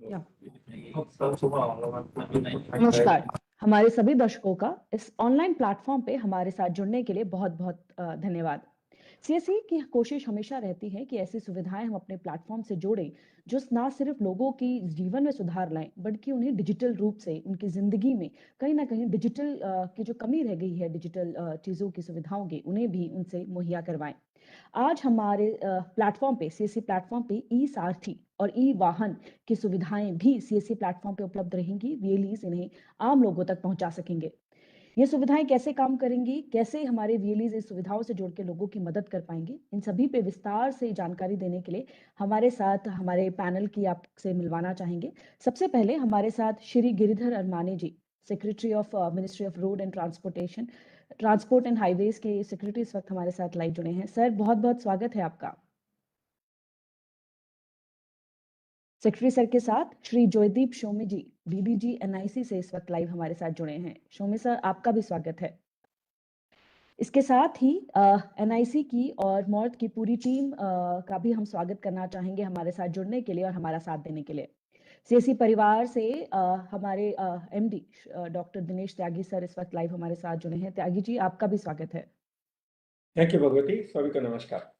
या नमस्कार। हमारे सभी दर्शकों का इस ऑनलाइन प्लेटफॉर्म पे हमारे साथ जुड़ने के लिए बहुत बहुत धन्यवाद। सीएससी की कोशिश हमेशा रहती है कि ऐसी सुविधाएं हम अपने प्लेटफॉर्म से जोड़ें जो ना सिर्फ लोगों की जीवन में सुधार लाएं बल्कि उन्हें डिजिटल रूप से उनकी जिंदगी में कहीं ना कहीं डिजिटल की जो कमी रह गई है डिजिटल चीजों की सुविधाओं की उन्हें भी उनसे मुहैया करवाएं। आज हमारे प्लेटफॉर्म पे सीएससी प्लेटफॉर्म पे ई सारथी और ई वाहन की सुविधाएं भी सीएससी प्लेटफॉर्म पे उपलब्ध रहेंगी। वीएलईज इन्हें आम लोगों तक पहुंचा सकेंगे। ये सुविधाएं कैसे काम करेंगी, कैसे हमारे वीएलईज इस सुविधाओं से जुड़ के लोगों की मदद कर पाएंगे, इन सभी पे विस्तार से जानकारी देने के लिए हमारे साथ हमारे पैनल की आपसे मिलवाना चाहेंगे। सबसे पहले हमारे साथ Shri Giridhar Aramane ji, secretary of ministry of road and transport and highways के सेक्रेटरी इस वक्त हमारे साथ लाइव जुड़े हैं। सर, बहुत बहुत स्वागत है आपका। सेक्रेटरी सर के साथ श्री जयदीप शोमे जी, डीडीजी एनआईसी से इस वक्त लाइव हमारे साथ जुड़े हैं। शोमे सर, आपका भी स्वागत है। इसके साथ ही एनआईसी की और मॉर्थ की पूरी टीम का भी हम स्वागत करना चाहेंगे हमारे साथ जुड़ने के लिए और हमारा साथ देने के लिए। सीएससी परिवार से हमारे एमडी डॉक्टर दिनेश त्यागी सर इस वक्त लाइव हमारे साथ जुड़े हैं। त्यागी जी, आपका भी स्वागत है। थैंक यू भगवती, सभी को नमस्कार।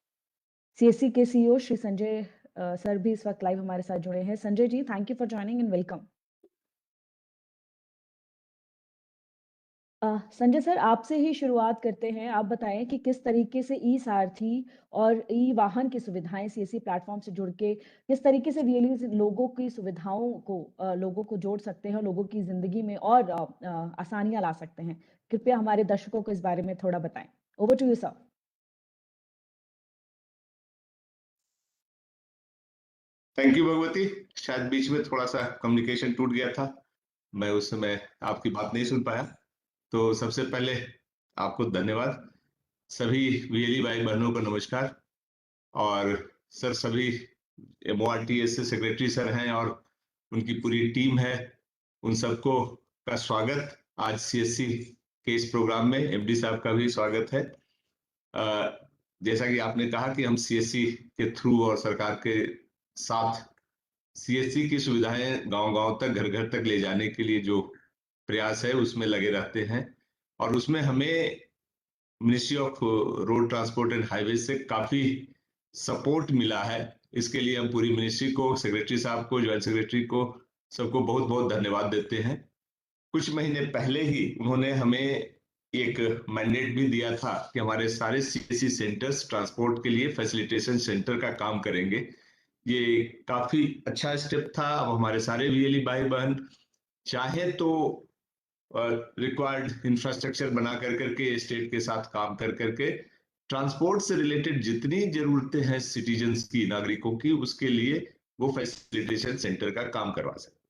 सीएससी के सीईओ श्री संजय सर भी इस वक्त लाइव हमारे साथ जुड़े हैं। Sanjay ji, thank you for joining and welcome. Sanjay sir, आपसे ही शुरुआत करते हैं। आप बताएं कि किस तरीके से ई सारथी और ई वाहन की सुविधाएं सीएससी प्लेटफॉर्म से जुड़ के किस तरीके से वीएलईज लोगों की सुविधाओं को लोगों को जोड़ सकते हैं, लोगों की जिंदगी में और आसानियां ला सकते हैं। कृपया हमारे दर्शकों को इस बारे में थोड़ा बताएं। Over to you sir. Thank you Bhagwati. शायद बीच में थोड़ा सा कम्युनिकेशन टूट गया था, मैं उस समय आपकी बात नहीं सुन पाया। तो सबसे पहले आपको धन्यवाद। सभी वीएलई भाई बहनों को नमस्कार। और सर, सभी एमओआरटीएस से सेक्रेटरी सर हैं और उनकी पूरी टीम है, उन सबको का स्वागत आज सीएससी के इस प्रोग्राम में। एमडी साहब का भी स्वागत है। जैसा कि आपने कहा कि हम सीएससी के थ्रू और सरकार के साथ सीएससी की सुविधाएं गांव-गांव तक, घर-घर तक ले जाने के लिए जो प्रयास है उसमें लगे रहते हैं। और उसमें हमें ministry of road transport and highway से काफी सपोर्ट मिला है। इसके लिए हम पूरी मिनिस्ट्री को, सेक्रेटरी साहब को, ज्वाइंट सेक्रेटरी को, सबको बहुत बहुत धन्यवाद देते हैं। कुछ महीने पहले ही उन्होंने हमें एक मैंडेट भी दिया था कि हमारे सारे सीएससी सेंटर्स ट्रांसपोर्ट के लिए फैसिलिटेशन सेंटर का काम करेंगे। ये काफी अच्छा स्टेप था। अब हमारे सारे वीएलई भाई बहन चाहे तो रिक्वायर्ड इंफ्रास्ट्रक्चर बना करके स्टेट के साथ काम करके ट्रांसपोर्ट से रिलेटेड जितनी जरूरतें हैं सिटीजन्स की, नागरिकों की, उसके लिए वो फैसिलिटेशन सेंटर का काम करवा सकते।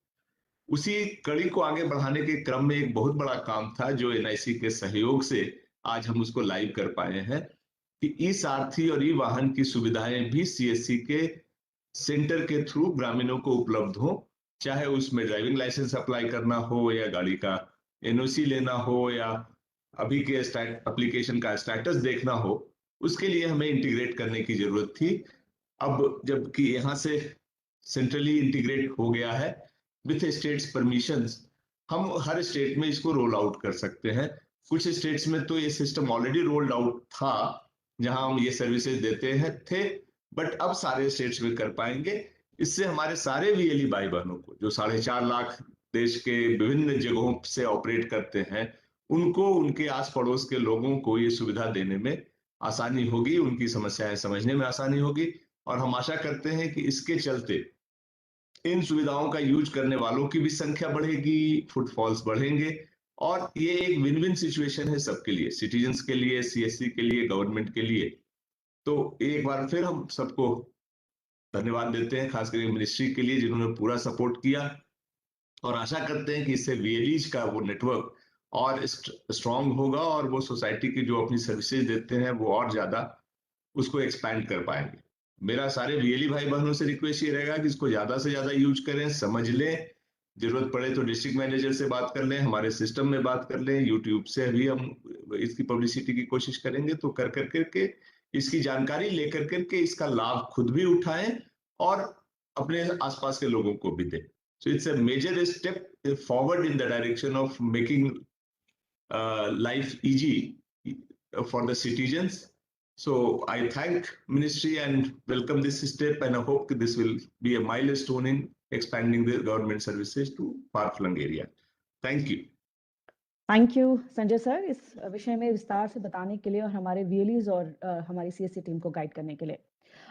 उसी कड़ी को आगे बढ़ाने के क्रम में एक बहुत बड़ा काम था जो एनआईसी के सहयोग से आज हम उसको लाइव कर पाए हैं कि ई सारथी और ई वाहन की सुविधाएं भी सीएससी के सेंटर के थ्रू ग्रामीणों को उपलब्ध हो। चाहे उसमें ड्राइविंग लाइसेंस अप्लाई करना हो या गाड़ी का एनओसी लेना हो या अभी के एप्लीकेशन का स्टेटस देखना हो, उसके लिए हमें इंटीग्रेट करने की जरूरत थी। अब जबकि यहाँ से सेंट्रली इंटीग्रेट हो गया है विथ स्टेट्स परमिशंस, हम हर स्टेट में इसको रोल आउट कर सकते हैं। कुछ स्टेट्स में तो ये सिस्टम ऑलरेडी रोल्ड आउट था जहां हम ये सर्विसेज देते हैं थे, बट अब सारे स्टेट्स में कर पाएंगे। इससे हमारे सारे वीएलई भाई बहनों को जो 4.5 लाख देश के विभिन्न जगहों से ऑपरेट करते हैं, उनको, उनके आस पड़ोस के लोगों को ये सुविधा देने में आसानी होगी, उनकी समस्याएं समझने में आसानी होगी। और हम आशा करते हैं कि इसके चलते इन सुविधाओं का यूज करने वालों की भी संख्या बढ़ेगी, फुटफॉल्स बढ़ेंगे और ये एक विन विन सिचुएशन है सबके लिए, सिटीजन्स के लिए, सीएससी के लिए, गवर्नमेंट के लिए। तो एक बार फिर हम सबको धन्यवाद देते हैं, खास करके मिनिस्ट्री के लिए जिन्होंने पूरा सपोर्ट किया, और आशा करते हैं कि इससे वीएलईज का वो नेटवर्क और स्ट्रांग होगा और वो सोसाइटी की जो अपनी सर्विसेज देते हैं वो और ज्यादा उसको एक्सपैंड कर पाएंगे। मेरा सारे वीएलई भाई बहनों से रिक्वेस्ट ये रहेगा कि इसको ज्यादा से ज्यादा यूज करें, समझ लें, जरूरत पड़े तो डिस्ट्रिक्ट मैनेजर से बात कर लें, हमारे सिस्टम में बात कर लें, यूट्यूब से भी हम इसकी पब्लिसिटी की कोशिश करेंगे। तो कर करके इसकी जानकारी लेकर करके इसका लाभ खुद भी उठाएं और अपने आसपास के लोगों को भी दे। So it's a major step forward in the direction of making life easy for the citizens. So I thank Ministry and welcome this step, and I hope that this will be a milestone in expanding the government services to far-flung area. Thank you. Thank you Sanjay sir, इस विषय में विस्तार से बताने के लिए और हमारे वीएलईज और हमारी सीएससी टीम को गाइड करने के लिए।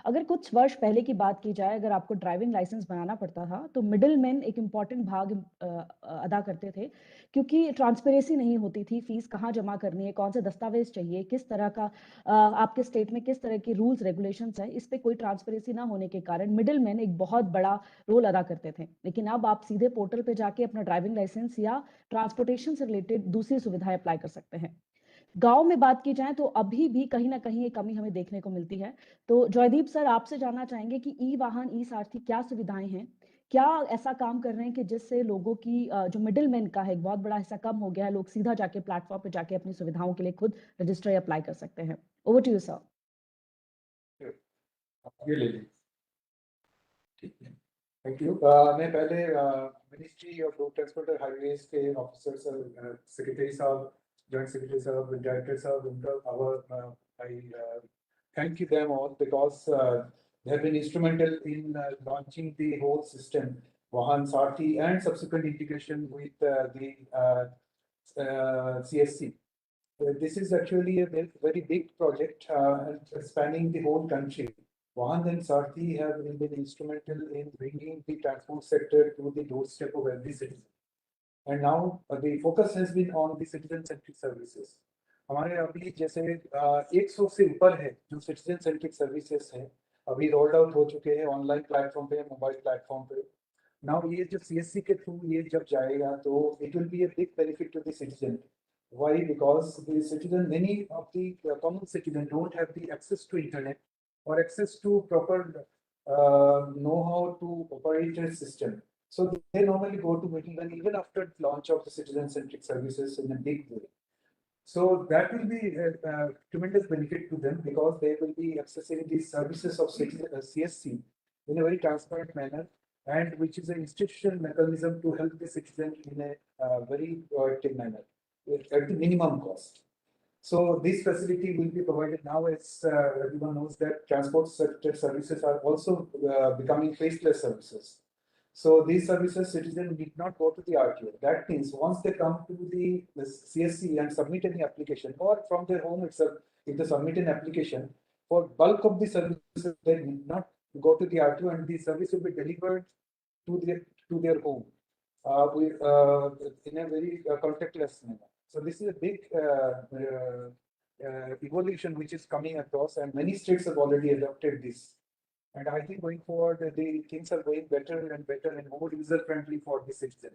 अगर कुछ वर्ष पहले की बात की जाए, अगर आपको ड्राइविंग लाइसेंस बनाना पड़ता था तो मिडिल मैन एक इम्पॉर्टेंट भाग अदा करते थे, क्योंकि ट्रांसपेरेंसी नहीं होती थी। फीस कहाँ जमा करनी है, कौन से दस्तावेज चाहिए, किस तरह का आपके स्टेट में किस तरह की रूल्स रेगुलेशंस है, इस पे कोई ट्रांसपेरेंसी ना होने के कारण मिडिल मैन एक बहुत बड़ा रोल अदा करते थे। लेकिन अब आप सीधे पोर्टल पे जाके अपना ड्राइविंग लाइसेंस या ट्रांसपोर्टेशन से रिलेटेड दूसरी सुविधाएं अप्लाई कर सकते हैं। गांव में बात की जाए तो अभी भी कहीं ना कहीं ये कमी हमें देखने को मिलती है। तो जयदीप सर, आपसे जानना चाहेंगे कि ई वाहन ई सारथी क्या सुविधाएं हैं, क्या ऐसा काम कर रहे हैं कि जिससे लोगों की जो मिडिल मैन का है एक बहुत बड़ा हिस्सा कम हो गया है, लोग सीधा जाके प्लेटफॉर्म पे जाके अपनी सुविधाओं के लिए खुद रजिस्टर या अप्लाई कर सकते हैं। Over to you sir. ये ले लीजिए। ठीक है, थैंक यू। मैं पहले मिनिस्ट्री ऑफ रोड ट्रांसपोर्ट और हाईवेज के ऑफिसर सर, सेक्रेटरी साहब, जॉइंट सेक्रेटरी साहब, डायरेक्टर साहब, उनका I thank them all because they have been instrumental in launching the whole system, Vahan Sarthi, and subsequent integration with the CSC. This is actually a very big project spanning the whole country. Vahan and Sarthi have been instrumental in bringing the transport sector to the doorstep of every citizen. And now the focus has been on the citizen-centric services. हमारे अभी जैसे 100 से ऊपर है जो citizen centric services हैं, अभी rolled out हो चुके हैं ऑनलाइन प्लेटफॉर्म पे, मोबाइल प्लेटफॉर्म पे। नाउ ये जो सीएससी के थ्रू ये जब जाएगा तो it will be a big benefit to the citizen. Why? Because the citizen, many of the common citizen don't have the access to internet or access to proper know-how to operate a system. So they normally go to middlemen even after launch of the citizen-centric services in a big way. So that will be a tremendous benefit to them because they will be accessing these services of CSC in a very transparent manner, and which is an institutional mechanism to help the citizen in a very proactive manner at the minimum cost. So this facility will be provided now, as everyone knows that transport sector services are also becoming faceless services. So these services, citizens need not go to the RTO. That means once they come to the CSC and submit any application, or from their home itself, if they submit an application, for bulk of the services, they need not go to the RTO, and the service will be delivered to their home in a very contactless manner. So this is a big evolution which is coming across, and many states have already adopted this. And I think going forward, the things are going better and better and more user friendly for the citizen.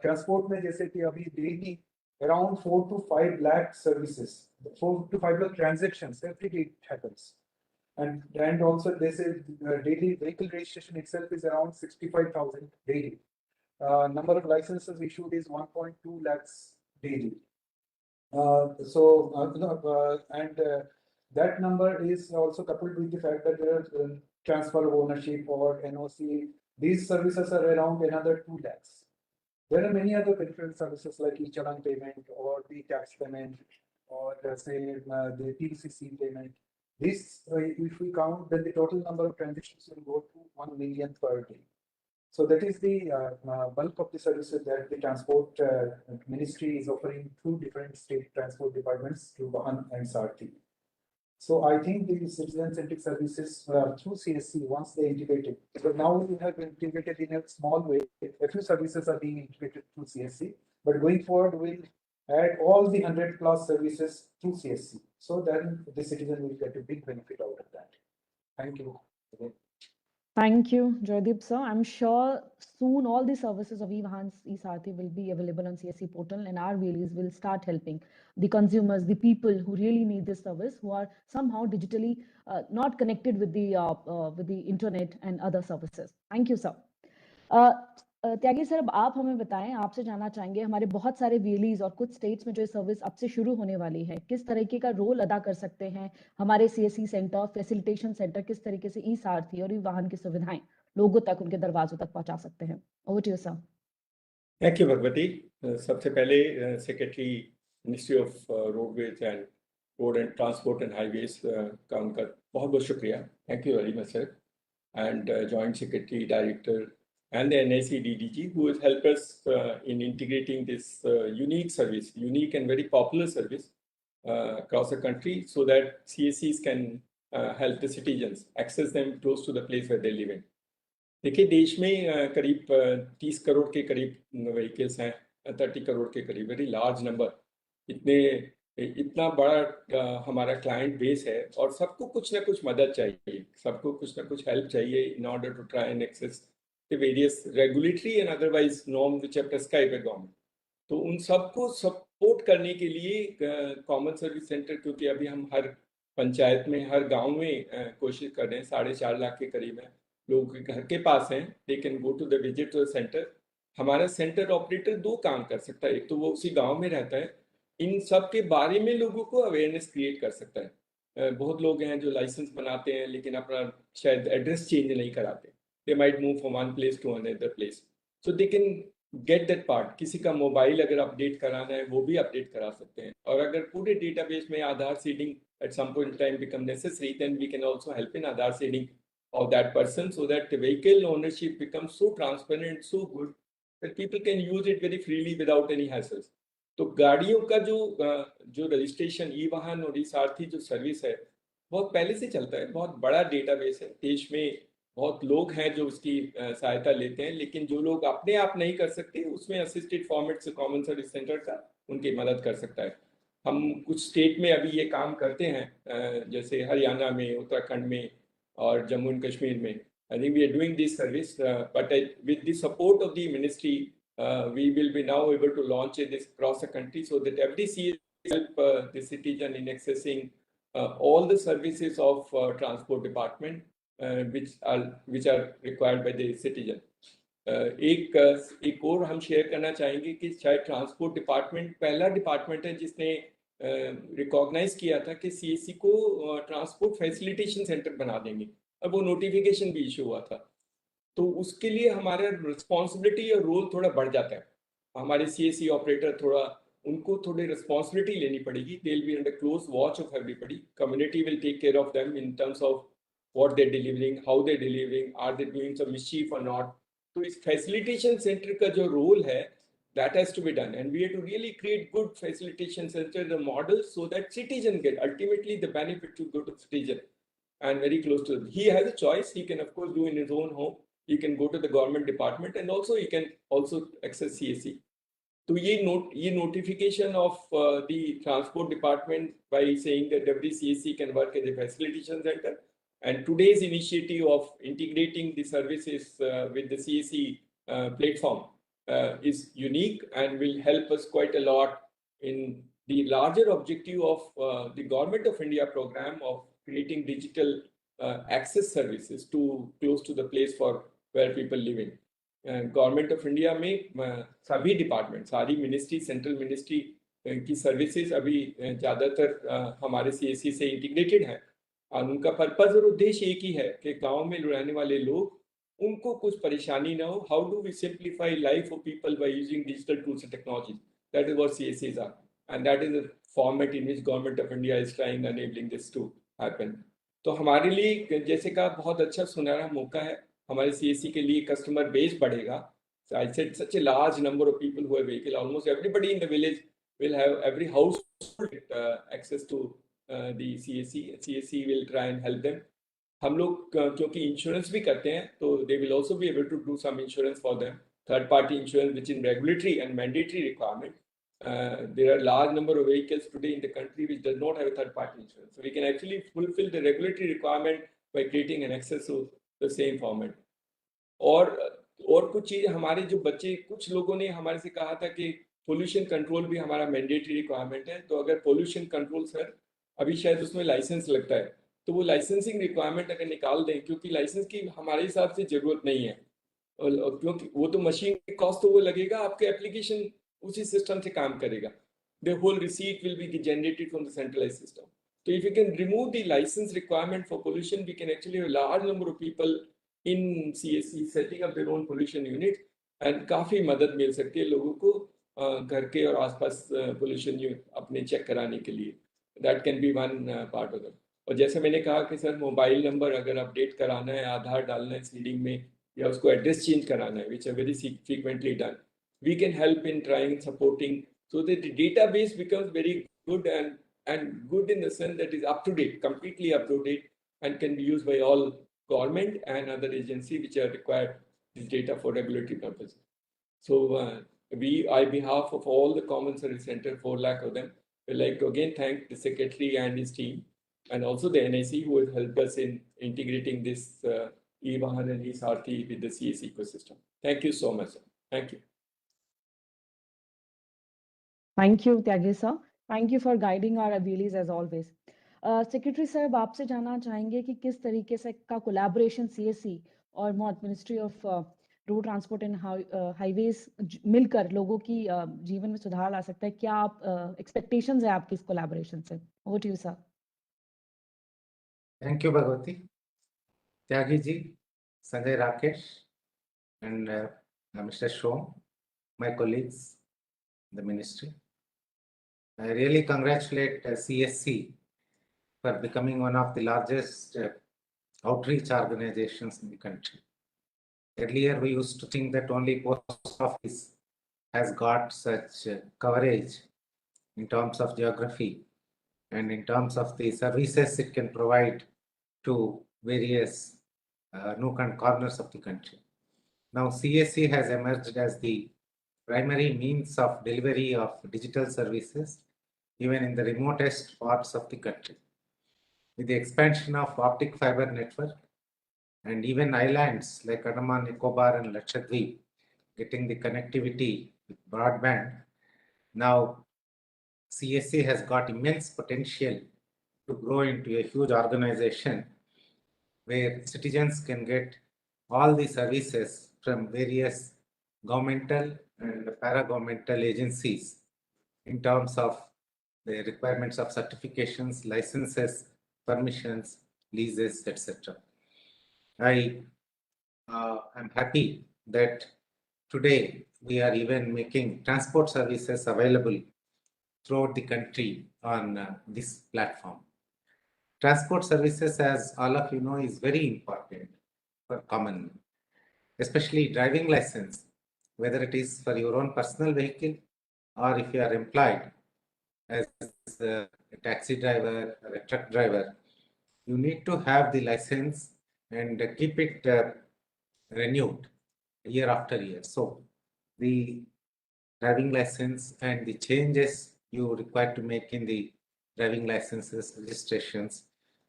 Transport में जैसे कि अभी daily around 4 to 5 lakh services, 4 to 5 lakh transactions every day it happens. And also they say daily vehicle registration itself is around 65,000 daily. Number of licenses issued is 1.2 lakhs daily. That number is also coupled with the fact that there are transfer of ownership or NOC. These services are around another 2 lakhs. There are many other peripheral services like e-challan payment or the tax payment or say the PCC payment. This, if we count, then the total number of transactions will go to 1 million per day. So that is the bulk of the services that the transport ministry is offering through different state transport departments to Vahan and Sarthi. So I think the citizen-centric services through CSC, once they integrate it, so now we have integrated in a small way. A few services are being integrated through CSC, but going forward, we'll add all the 100+ services through CSC. So then the citizen will get a big benefit out of that. Thank you. Thank you, Joydeep sir. I'm sure soon all the services of eVahan eSarathi will be available on CSC portal, and our VLEs will start helping the consumers, the people who really need this service, who are somehow digitally not connected with the internet and other services. Thank you, sir. Tyagi sir, अब आप हमें बताएं, आपसे जानना चाहेंगे, हमारे बहुत सारे वीएलईज और कुछ स्टेट्स में जो सर्विस अब से शुरू होने वाली है, किस तरीके का रोल अदा कर सकते हैं हमारे सीएससी सेंटर, फैसिलिटेशन सेंटर, किस तरीके से ई सारथी और ई वाहन की सुविधाएं लोगों तक, उनके दरवाजों तक पहुंचा सकते हैं? Over to you sir. Thank you Bhagwati. सबसे पहले secretary ministry of roadways and road and transport and highways का उनका बहुत बहुत शुक्रिया। Thank you very much sir. And joint secretary director and the NIC DDG who has helped us in integrating this unique and very popular service across the country so that CSCs can help the citizens access them close to the place where they live in. देखिए देश में करीब 30 करोड़ के करीब vehicles हैं, 30 करोड़ के करीब, very large number. इतना बड़ा हमारा क्लाइंट बेस है और सबको कुछ ना कुछ मदद चाहिए, सबको कुछ ना कुछ हेल्प चाहिए in order to try and access the various regulatory and otherwise norm which are prescribed by government. तो उन सबको सपोर्ट करने के लिए कॉमन सर्विस सेंटर, क्योंकि अभी हम हर पंचायत में, हर गाँव में कोशिश कर रहे हैं, 4.5 लाख के करीब है लोगों के घर के पास हैं, they can go to the visit to the centre. हमारा सेंटर ऑपरेटर 2 काम कर सकता है, एक तो वो उसी गांव में रहता है, इन सब के बारे में लोगों को अवेयरनेस क्रिएट कर सकता है। बहुत लोग हैं जो लाइसेंस बनाते हैं लेकिन अपना शायद एड्रेस चेंज नहीं कराते, they might move from one place to another place, so they can get that part. किसी का मोबाइल अगर अपडेट कराना है वो भी अपडेट करा सकते हैं, और अगर पूरे डेटाबेस में Aadhaar seeding at some point time become necessary, then we can also help in Aadhaar seeding of that person so that the vehicle ownership becomes so transparent, so good that people can use it very freely without any hassles. तो गाड़ियों का जो registration ई-वाहन और ई-सारथी जो service है बहुत पहले से चलता है, बहुत बड़ा डेटाबेस है, देश में बहुत लोग हैं जो उसकी सहायता लेते हैं, लेकिन जो लोग अपने आप नहीं कर सकते उसमें असिस्टेड फॉर्मेट से कॉमन सर्विस सेंटर का उनकी मदद कर सकता है। हम कुछ स्टेट में अभी ये काम करते हैं, जैसे हरियाणा में, उत्तराखंड में और जम्मू एंड कश्मीर में। I think we are doing this service, but with the support of the ministry, we will be now able to launch this across the country so that every CSC help the citizen in accessing all the services of transport department which are required by the citizen. एक और हम share करना चाहेंगे कि शायद transport department पहला department है जिसने रिकॉग्नाइज किया था कि सीएससी को ट्रांसपोर्ट फैसिलिटेशन सेंटर बना देंगे, और वो नोटिफिकेशन भी इशू हुआ था। तो उसके लिए हमारा रिस्पॉन्सिबिलिटी और रोल थोड़ा बढ़ जाता है। हमारे सीएससी ऑपरेटर उनको थोड़ी रिस्पॉन्सिबिलिटी लेनी पड़ेगी। They will be under close watch of everybody, community will take care of them in terms of what they delivering, how they delivering, are they doing some mischief और not. तो इस facilitation centre का जो role है, that has to be done, and we have to really create good facilitation center, the model, so that citizen get ultimately the benefit to go to citizen and very close to them. He has a choice. He can of course do in his own home, he can go to the government department, and also he can also access CSC. So ye notification of the transport department by saying that every CSC can work as a facilitation center, and today's initiative of integrating the services with the CSC platform is unique and will help us quite a lot in the larger objective of the Government of India program of creating digital access services to close to the place for where people live in. Government of India में सभी department, सारी ministry, central ministry की services अभी ज़्यादातर हमारे CSC से integrated हैं, और उनका पर्पज और उद्देश्य एक ही है कि गाँव में रहने वाले लोग, उनको कुछ परेशानी ना हो। How do we simplify life of people by using digital tools and technology, that is what CSCs are, and that is the format in which government of India is trying enabling this to happen. तो हमारे लिए जैसे का बहुत अच्छा सुनहरा मौका है, हमारे CSC के लिए कस्टमर बेस बढ़ेगा। I said such a large number of people who have vehicle, almost everybody in the village will have, every household access to the CSC. CSC will try and help them. हम लोग क्योंकि insurance भी करते हैं, तो they will also be able to do some insurance for them, third party insurance which in regulatory and mandatory requirement. There are large number of vehicles today in the country which does not have a third party insurance, so we can actually fulfill the regulatory requirement by creating an access to the same format. और कुछ चीज़ हमारे जो बच्चे, कुछ लोगों ने हमारे से कहा था कि पोल्यूशन कंट्रोल भी हमारा मैंडेटरी रिक्वायरमेंट है, तो अगर पोल्यूशन कंट्रोल सर अभी शायद उसमें लाइसेंस लगता है, तो वो लाइसेंसिंग रिक्वायरमेंट अगर निकाल दें, क्योंकि लाइसेंस की हमारे हिसाब से जरूरत नहीं है, और क्योंकि वो तो मशीन के कॉस्ट तो वो लगेगा, आपके एप्लीकेशन उसी सिस्टम से काम करेगा, the whole receipt will be generated from the centralised system. तो if you can remove the licence requirement for pollution, we can actually large number of people in CSC setting up their own pollution unit, and काफी मदद मिल सकती है लोगों को घर के और आसपास pollution अपने चेक कराने के लिए. That can be one part of it. और जैसे मैंने कहा कि सर मोबाइल नंबर अगर अपडेट कराना है, आधार डालना है सीडिंग में, या उसको एड्रेस चेंज कराना है, which are very frequently done, we can help in trying supporting so that the database becomes very good and good in the sense that is up to date, completely up to date, and can be used by all government and other agencies which are required this data for regulatory purposes. So we, on behalf of all the Common Service Center, 4 lakh of them, we'd like to again thank the Secretary and his team, and also the NIC who has helped us in integrating this eVahan and eSarathi with the CS ecosystem. Thank you so much, sir. Thank you. Thank you, Tyagi sir. Thank you for guiding our Abilis as always. Secretary साहब आपसे जानना चाहेंगे कि किस तरीके से का collaboration CSC और ministry of road transport and highways मिलकर लोगों की जीवन में सुधार ला सकता है. क्या आप एक्सपेक्टेशंस है आपकी इस कोलैबोरेशन से? Over to you sir. Thank you, Bhagwati. Tyagi ji, Sanjay Rakesh, and Mr. Shom, my colleagues, the ministry. I really congratulate CSC for becoming one of the largest outreach organizations in the country. Earlier, we used to think that only post office has got such coverage in terms of geography and in terms of the services it can provide to various nook and corners of the country. Now, CSC has emerged as the primary means of delivery of digital services, even in the remotest parts of the country. With the expansion of optic fiber network and even islands like Andaman, Nicobar and Lakshadweep getting the connectivity with broadband, now CSC has got immense potential to grow into a huge organization where citizens can get all the services from various governmental and para-governmental agencies in terms of the requirements of certifications, licenses, permissions, leases, etc. I am happy that today we are even making transport services available throughout the country on this platform. Transport services, as all of you know, is very important for common man, especially driving license, whether it is for your own personal vehicle or if you are employed as a taxi driver or a truck driver, you need to have the license and keep it renewed year after year. So the driving license and the changes you require to make in the driving licenses, registrations,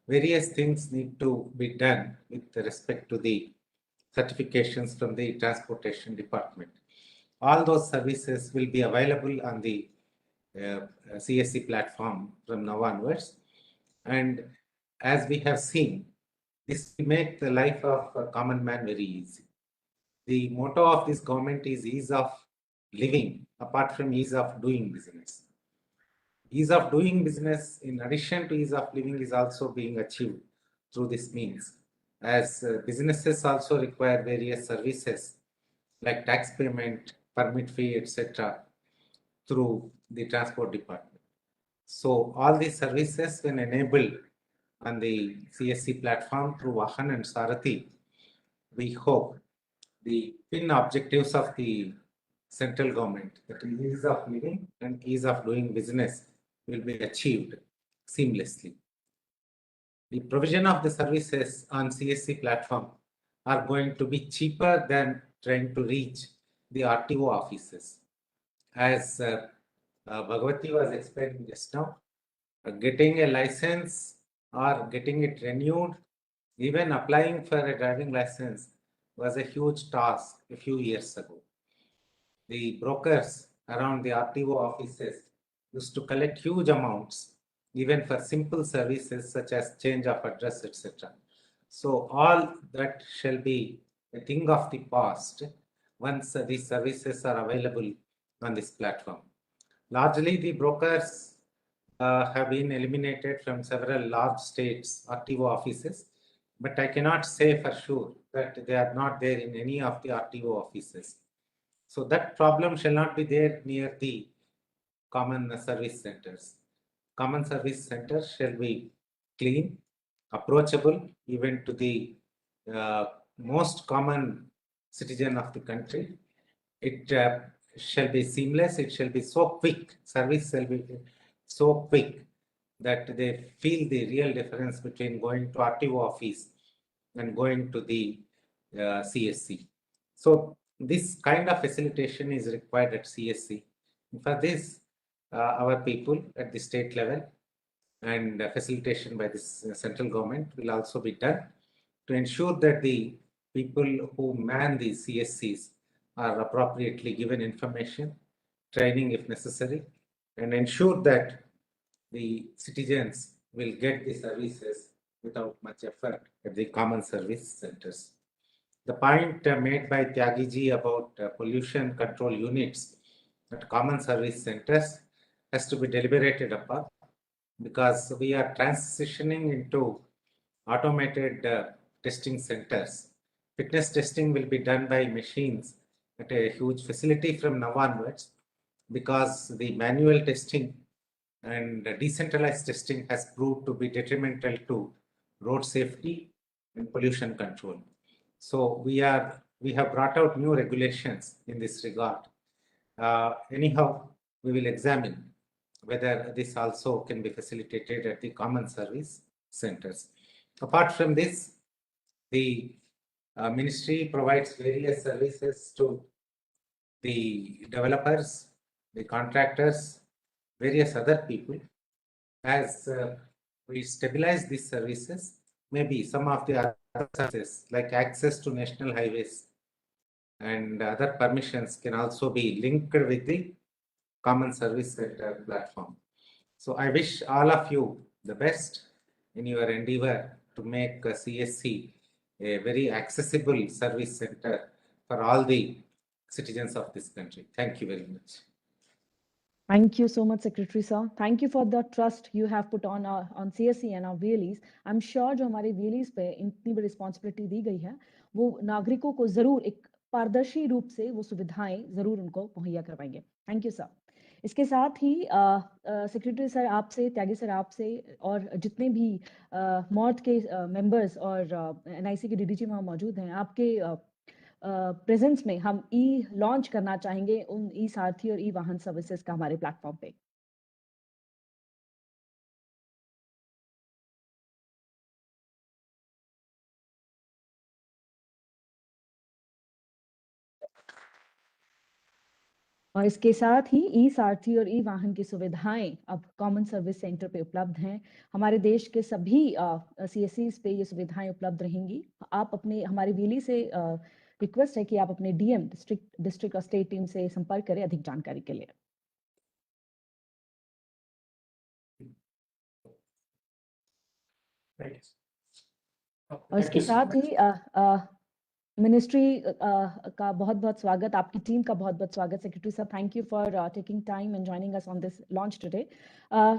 various things need to be done with respect to the certifications from the transportation department. All those services will be available on the CSC platform from now onwards. And as we have seen, this will make the life of a common man very easy. The motto of this government is ease of living, apart from ease of doing business. Ease of doing business, in addition to ease of living, is also being achieved through this means, as businesses also require various services like tax payment, permit fee, etc., through the transport department. So all these services, when enabled on the CSC platform through Vahan and Sarathi, we hope the twin objectives of the central government, that is ease of living and ease of doing business, will be achieved seamlessly. The provision of the services on CSC platform are going to be cheaper than trying to reach the RTO offices. As Bhagwati was explaining just now, getting a license or getting it renewed, even applying for a driving license was a huge task a few years ago. The brokers around the RTO offices used to collect huge amounts, even for simple services such as change of address, etc. So all that shall be a thing of the past once these services are available on this platform. Largely, the brokers have been eliminated from several large states RTO offices, but I cannot say for sure that they are not there in any of the RTO offices. So that problem shall not be there near the common service centers. Common service centers shall be clean, approachable even to the most common citizen of the country. It shall be seamless, it shall be so quick, service shall be so quick that they feel the real difference between going to RTO office and going to the CSC. So this kind of facilitation is required at CSC. For this, our people at the state level and facilitation by this central government will also be done to ensure that the people who man the CSCs are appropriately given information, training if necessary, and ensure that the citizens will get the services without much effort at the common service centers. The point made by Tyagi ji about pollution control units at common service centers has to be deliberated upon, because we are transitioning into automated testing centers. Fitness testing will be done by machines at a huge facility from now onwards, because the manual testing and decentralized testing has proved to be detrimental to road safety and pollution control. So we have brought out new regulations in this regard. Anyhow, we will examine whether this also can be facilitated at the common service centers. Apart from this, the ministry provides various services to the developers, the contractors, various other people. As we stabilize these services, maybe some of the other services like access to national highways and other permissions can also be linked with the common service center platform. So I wish all of you the best in your endeavor to make CSC a very accessible service center for all the citizens of this country. Thank you very much. Thank you so much, Secretary sir. Thank you for the trust you have put on CSC and our VLEs. I'm sure जो हमारे VLEs पे इतनी बड़ी responsibility दी गई है, वो नागरिकों को जरूर एक पारदर्शी रूप से वो सुविधाएं जरूर उनको मुहैया करवाएंगे. Thank you sir. इसके साथ ही सेक्रेटरी सर आपसे, त्यागी सर आपसे और जितने भी मॉर्थ के मेंबर्स और NIC के DDG वहाँ मौजूद हैं, आपके प्रेजेंस में हम लॉन्च करना चाहेंगे उन सारथी और वाहन सर्विसेज का हमारे प्लेटफॉर्म पे. और इसके साथ ही सारथी और वाहन की सुविधाएं अब कॉमन सर्विस सेंटर पे उपलब्ध हैं. हमारे देश के सभी CSCs पे ये सुविधाएं उपलब्ध रहेंगी. आप अपने हमारे VLE से रिक्वेस्ट है कि आप अपने DM डिस्ट्रिक्ट और स्टेट टीम से संपर्क करें अधिक जानकारी के लिए. और इसके साथ ही मिनिस्ट्री का बहुत-बहुत स्वागत, आपकी टीम का बहुत-बहुत स्वागत. Secretary sir, thank you for taking time and joining us on this launch today.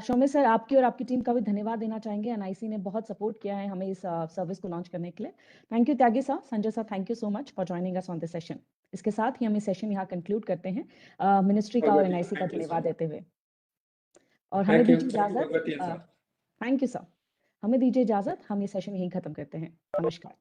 Saumya sir, आपकी और आपकी टीम का भी धन्यवाद देना चाहेंगे. NIC ने बहुत सपोर्ट किया है हमें इस सर्विस को लॉन्च करने के लिए. Thank you Tyagi sir. Sanjay sir, thank you so much for joining us on this session. इसके साथ ही हम इस सेशन यहाँ कंक्लूड करते हैं मिनिस्ट्री का और NIC का धन्यवाद देते हुए. और हमें दीजिए इजाजत. Thank you sir. हमें दीजिए इजाजत. हम ये सेशन यहीं खत्म करते हैं. नमस्कार.